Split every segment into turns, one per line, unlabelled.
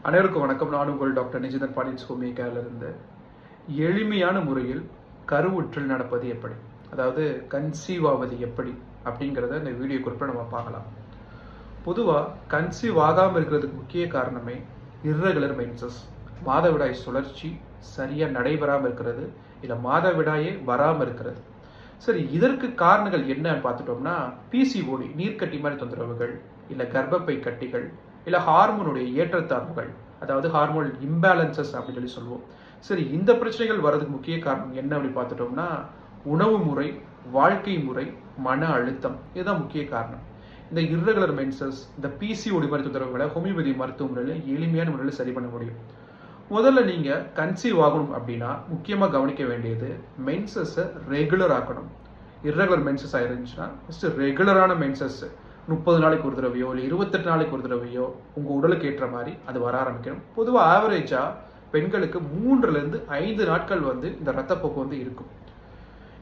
அனைவருக்கும் வணக்கம். நான் உங்கள் டாக்டர் நிஜிதன் பாலின்ஸ் ஹோமியோபதியிலிருந்து. எளிமையான முறையில் கருவுற்றல் நடப்பது எப்படி, அதாவது கன்சீவ் ஆவது எப்படி அப்படிங்கிறத இந்த வீடியோ குறிப்பில் நம்ம பார்க்கலாம். பொதுவாக கன்சீவ் ஆகாமல் இருக்கிறதுக்கு முக்கிய காரணமே இர்ரெகுலர் மென்சஸ், மாதவிடாய் சுழற்சி சரியாக நடைபெறாமல் இருக்கிறது, இல்லை மாதவிடாயே வராமல் இருக்கிறது. சரி, இதற்கு காரணங்கள் என்னன்னு பார்த்துட்டோம்னா பிசிஓடி, நீர்க்கட்டி மாதிரி தொந்தரவுகள், இல்லை கர்ப்பப்பை கட்டிகள், இல்லை ஹார்மோனுடைய ஏற்றத்தாழ்வுகள், அதாவது ஹார்மோன் இம்பேலன்சஸ் அப்படின்னு சொல்லுவோம். சரி, இந்த பிரச்சனைகள் வர்றதுக்கு முக்கிய காரணம் என்ன அப்படின்னு பார்த்துட்டோம்னா உணவு முறை, வாழ்க்கை முறை, மன அழுத்தம், இதுதான் முக்கிய காரணம். இந்த இர்ரெகுலர் மென்சஸ், இந்த பிசிஓடி மாதிரி தொந்தரவுகளை ஹோமியோபதி மருத்துவ முறையில் எளிமையான முறையில் சரி பண்ண முடியும். முதல்ல நீங்கள் கன்சீவ் ஆகணும் அப்படின்னா முக்கியமாக கவனிக்க வேண்டியது மென்சஸை ரெகுலர் ஆக்கணும். இர்ரெகுலர் மென்சஸ் ஆயிருந்துச்சுன்னா ஃபஸ்ட்டு ரெகுலரான மென்சஸ் 30 நாளைக்கு ஒரு தடவையோ இல்லை 28 நாளைக்கு ஒரு தடவையோ உங்கள் உடலுக்கு ஏற்ற மாதிரி அது வர ஆரம்பிக்கணும். பொதுவாக ஆவரேஜாக பெண்களுக்கு 3 to 5 நாட்கள் இந்த ரத்தப்போக்கு இருக்கும்.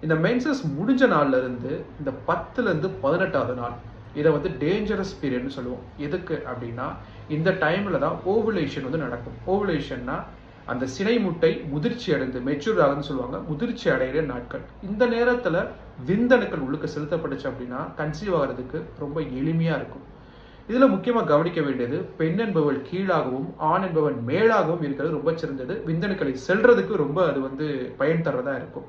இந்த மென்சஸ் முடிஞ்ச நாள்ல இருந்து இந்த 10 to 18வது நாள் இதை டேஞ்சரஸ் பீரியட்னு சொல்லுவோம். எதுக்கு அப்படின்னா இந்த டைமில் தான் ஓவுலேஷன் நடக்கும். ஓவுலேஷன்னா அந்த சினை முட்டை முதிர்ச்சி அடைந்து மெச்சூர் ஆகுதுன்னு சொல்லுவாங்க, முதிர்ச்சி அடைகிற நாட்கள். இந்த நேரத்தில் விந்தணுக்கள் உள்ளுக்கு செலுத்தப்பட்டுச்சு அப்படின்னா கன்சீவ் ஆகிறதுக்கு ரொம்ப எளிமையாக இருக்கும். இதில் முக்கியமாக கவனிக்க வேண்டியது பெண் என்பவள் கீழாகவும் ஆண் என்பவன் மேலாகவும் இருக்கிறது ரொம்ப சிறந்தது. விந்தணுக்களை செல்றதுக்கு ரொம்ப அது பயன் தர்றதா இருக்கும்.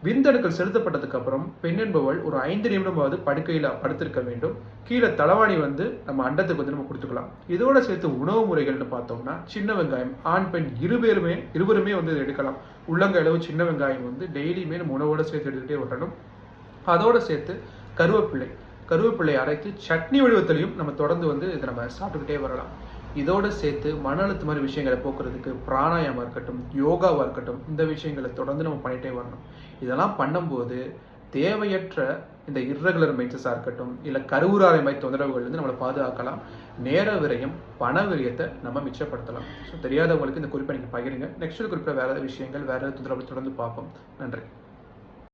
விந்தணுக்கள் செலுத்தப்பட்டதுக்கு அப்புறம் பெண் என்பவள் ஒரு 5 நிமிடமாவது படுக்கையில் படுத்திருக்க வேண்டும். கீழே தலவாணி நம்ம அண்டத்துக்கு நம்ம கொடுத்துக்கலாம். இதோட சேர்த்து உணவு முறைகள்னு பார்த்தோம்னா சின்ன வெங்காயம், ஆண் பெண் இருவருமே இதை எடுக்கலாம். உள்ளங்கை அளவு சின்ன வெங்காயம் டெய்லியுமே நம்ம உணவோட சேர்த்து எடுத்துகிட்டே வரணும். அதோட சேர்த்து கருவேப்பிள்ளை அரைத்து சட்னி வடிவத்திலையும் நம்ம தொடர்ந்து இதை நம்ம சாப்பிட்டுக்கிட்டே வரலாம். இதோடு சேர்த்து மன அழுத்த மாதிரி விஷயங்களை போக்குறதுக்கு பிராணாயாமம் இருக்கட்டும், யோகாவாக இருக்கட்டும், இந்த விஷயங்களை தொடர்ந்து நம்ம பண்ணிகிட்டே வரணும். இதெல்லாம் பண்ணும்போது தேவையற்ற இந்த இர்ரெகுலர் மென்சஸாக இருக்கட்டும், இல்லை கருவுறாரை மாதிரி தொந்தரவுகள் நம்மளை பாதுகாக்கலாம். நேர விரயம், பண விரயத்தை நம்ம மிச்சப்படுத்தலாம். ஸோ தெரியாதவங்களுக்கு இந்த குறிப்பை நீங்கள் பகிருங்க. நெக்ஸ்ட் குறிப்பிட்ட வேறு விஷயங்கள், வேறு தொந்தரவு தொடர்ந்து பார்ப்போம். நன்றி.